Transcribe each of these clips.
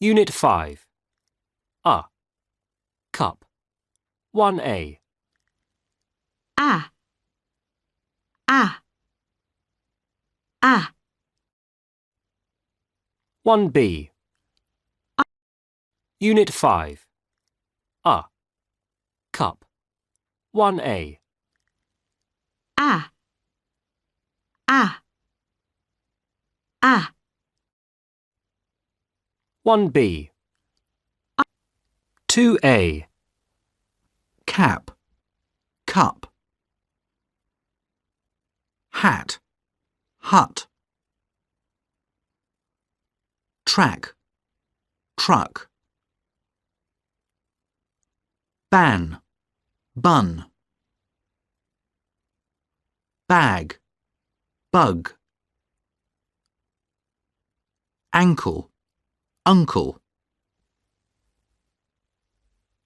Unit 5. Cup. 1A. A. A. A. 1B. Unit 5. Cup. 1A. A. A. A. 1B. 2A. Cap, cup. Hat, hut. Track, truck. Ban, bun. Bag, bug. Ankle, uncle.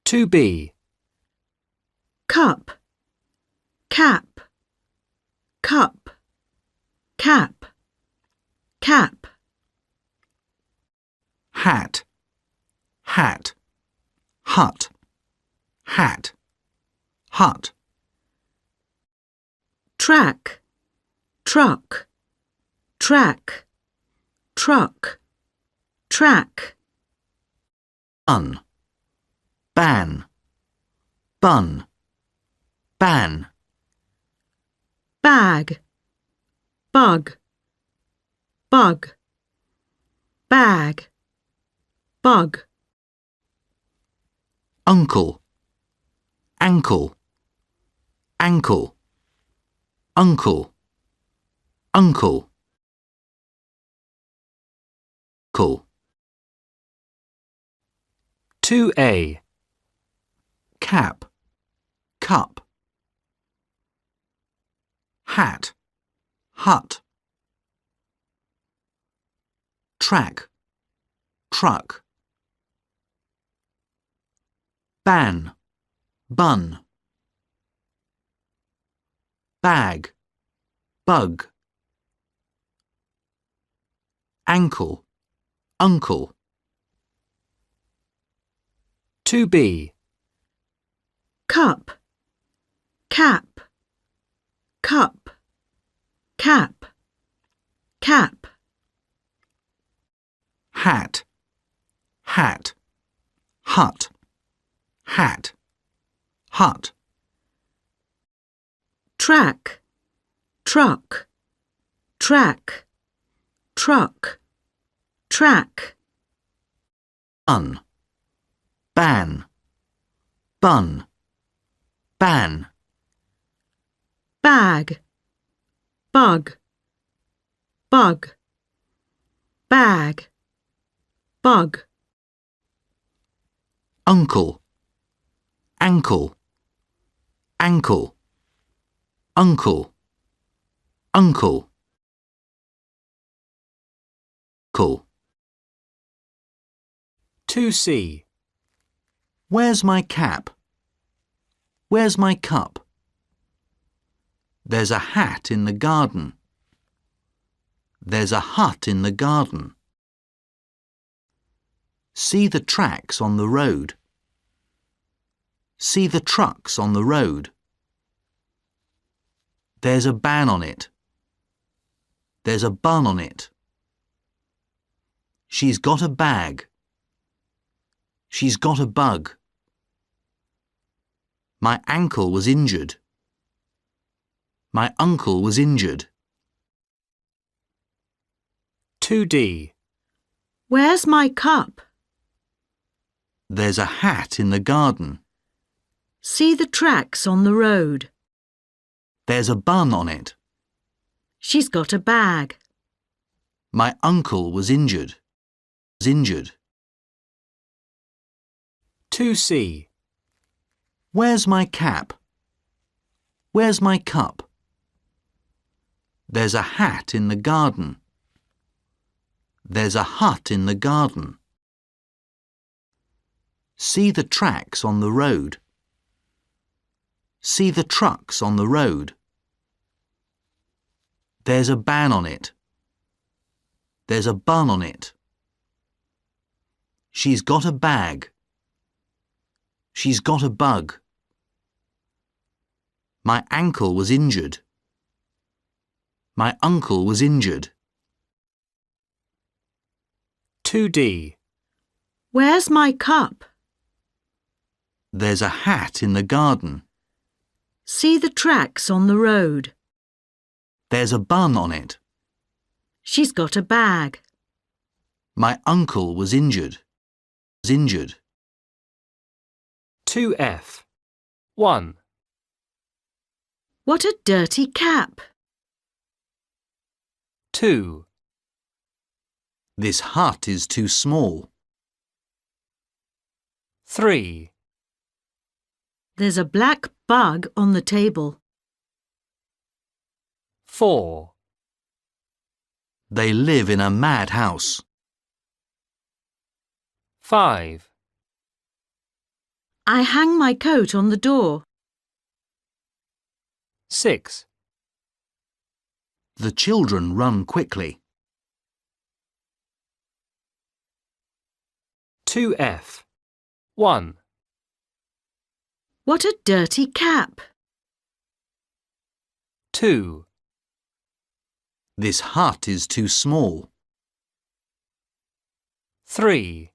2B. Cup. Cap. Cup. Cap. Cap. Hat, hat. Hut, hat. Hut. Track. Truck. Track. Truck. Track. Bun, ban. Bun, ban. Bag. Bug. Bug. Bag. Bug. Uncle, ankle. Ankle, uncle. Uncle. Cool. 2A. Cap, cup. Hat, hut. Track, truck. Ban, bun. Bag, bug. Ankle, uncle. 2B. Cup. Cap. Cup. Cap. Cap. Hat, hat. Hut, hat. Hut. Track. Truck. Track. Truck. Track. Bun, ban. Bun, ban. Bag. Bug. Bug. Bag. Bug. Uncle, ankle. Ankle, uncle. Uncle. Cool. 2C. Where's my cap? Where's my cup? There's a hat in the garden. There's a hut in the garden. See the tracks on the road. See the trucks on the road. There's a ban on it. There's a bun on it. She's got a bag. She's got a bug. My ankle was injured. My uncle was injured. 2D. Where's my cup? There's a hat in the garden. See the tracks on the road. There's a bun on it. She's got a bag. My uncle was injured. 2C. Where's my cap? Where's my cup? There's a hat in the garden. There's a hut in the garden. See the tracks on the road. See the trucks on the road. There's a ban on it. There's a bun on it. She's got a bag. She's got a bug. My ankle was injured. My uncle was injured. 2D. Where's my cup? There's a hat in the garden. See the tracks on the road. There's a bun on it. She's got a bag. My uncle was injured. 2F. 1. What a dirty cap. 2. This hut is too small. 3. There's a black bug on the table. 4. They live in a madhouse. 5. I hang my coat on the door. 6. The children run quickly. 2F. 1. What a dirty cap. 2. This hut is too small. 3.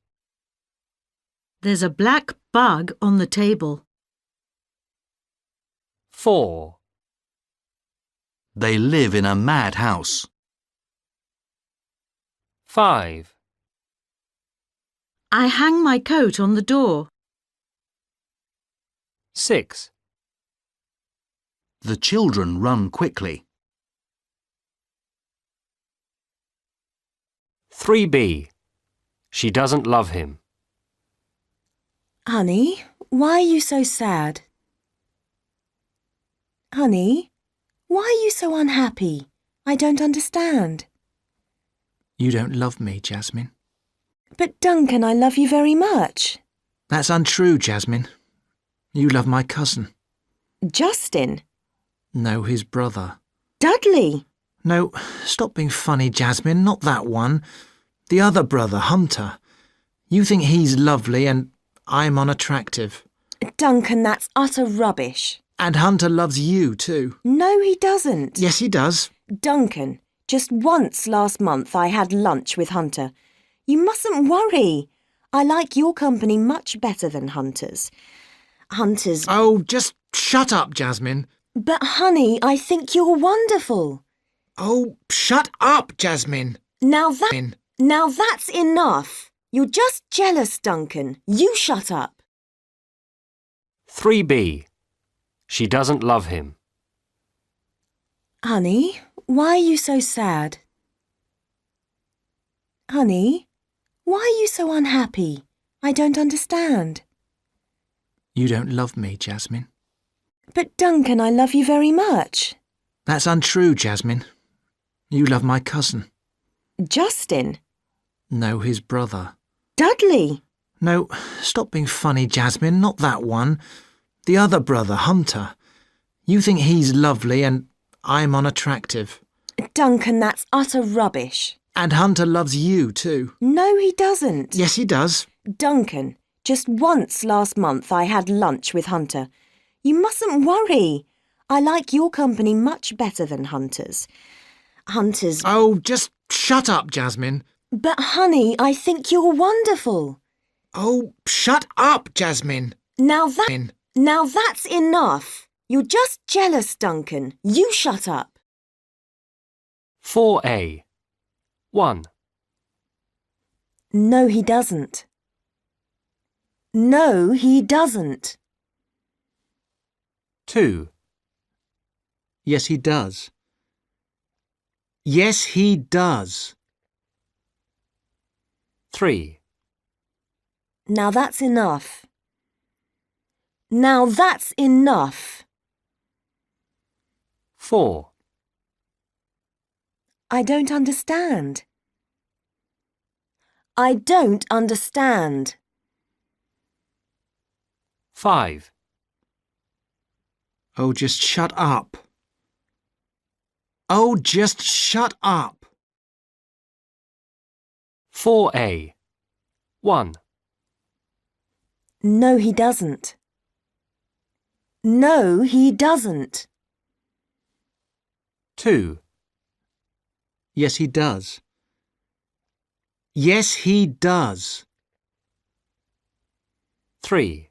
There's a black bug on the table. 4. They live in a madhouse. 5. I hang my coat on the door. 6. The children run quickly. 3B. She doesn't love him. Honey, why are you so sad? Honey, why are you so unhappy? I don't understand. You don't love me, Jasmine. But Duncan, I love you very much. That's untrue, Jasmine. You love my cousin. Justin? No, his brother. Dudley? No, stop being funny, Jasmine. Not that one. The other brother, Hunter. You think he's lovely and I'm unattractive. Duncan, that's utter rubbish. And Hunter loves you too. No, he doesn't. Yes, he does. Duncan, just once last month I had lunch with Hunter. You mustn't worry. I like your company much better than Hunter's. Hunter's... Oh, just shut up, Jasmine. But honey, I think you're wonderful. Oh, shut up, Jasmine. Now that's enough. You're just jealous, Duncan. You shut up. 3B. She doesn't love him. Honey, why are you so sad? Honey, why are you so unhappy? I don't understand. You don't love me, Jasmine. But Duncan, I love you very much. That's untrue, Jasmine. You love my cousin. Justin? No, his brother. Dudley? No, stop being funny, Jasmine. Not that one. The other brother, Hunter. You think he's lovely and I'm unattractive. Duncan, that's utter rubbish. And Hunter loves you too. No, he doesn't. Yes, he does. Duncan, just once last month I had lunch with Hunter. You mustn't worry. I like your company much better than Hunter's. Hunter's... Oh, just shut up, Jasmine. But honey, I think you're wonderful. Oh, shut up, Jasmine. Now that's enough. You're just jealous, Duncan. You shut up. 4A. 1. No, he doesn't. No, he doesn't. 2. Yes, he does. Yes, he does. 3. Now that's enough. Now that's enough. 4. I don't understand. I don't understand. 5. Oh, just shut up. Oh, just shut up. 4A. 1. No, he doesn't. No, he doesn't. 2, Yes, he does. Yes, he does. 3,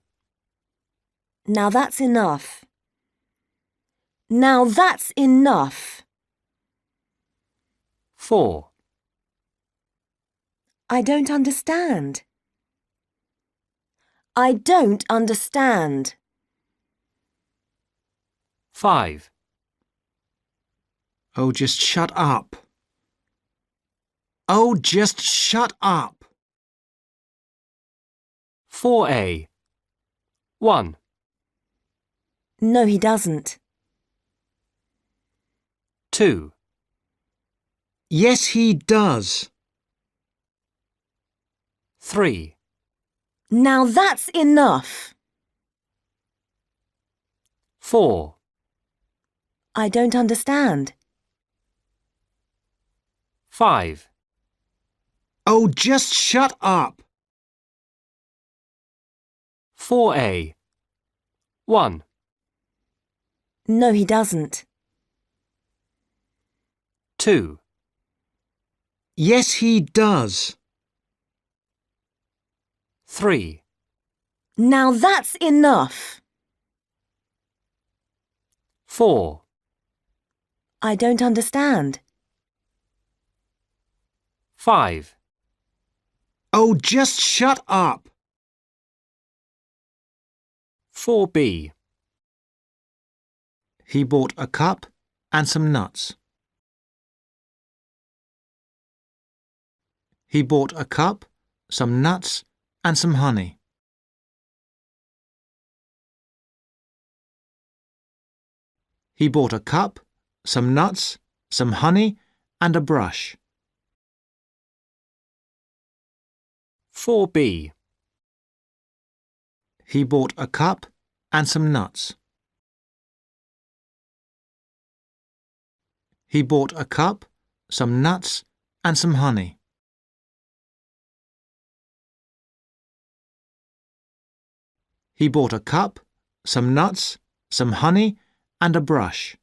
Now that's enough. Now that's enough. 4, I don't understand. I don't understand. 5, Oh, just shut up. Oh, just shut up. 4A. 1, No, he doesn't. 2, Yes, he does. 3, Now that's enough. 4, I don't understand. 5, Oh, just shut up. 4A. 1, No, he doesn't. 2, Yes, he does. 3, Now that's enough. 4, I don't understand. 5, Oh, just shut up. 4B. He bought a cup and some nuts. He bought a cup, some nuts, and some honey. He bought a cup, some nuts, some honey, and a brush. 4B. He bought a cup and some nuts. He bought a cup, some nuts, and some honey. He bought a cup, some nuts, some honey, and a brush.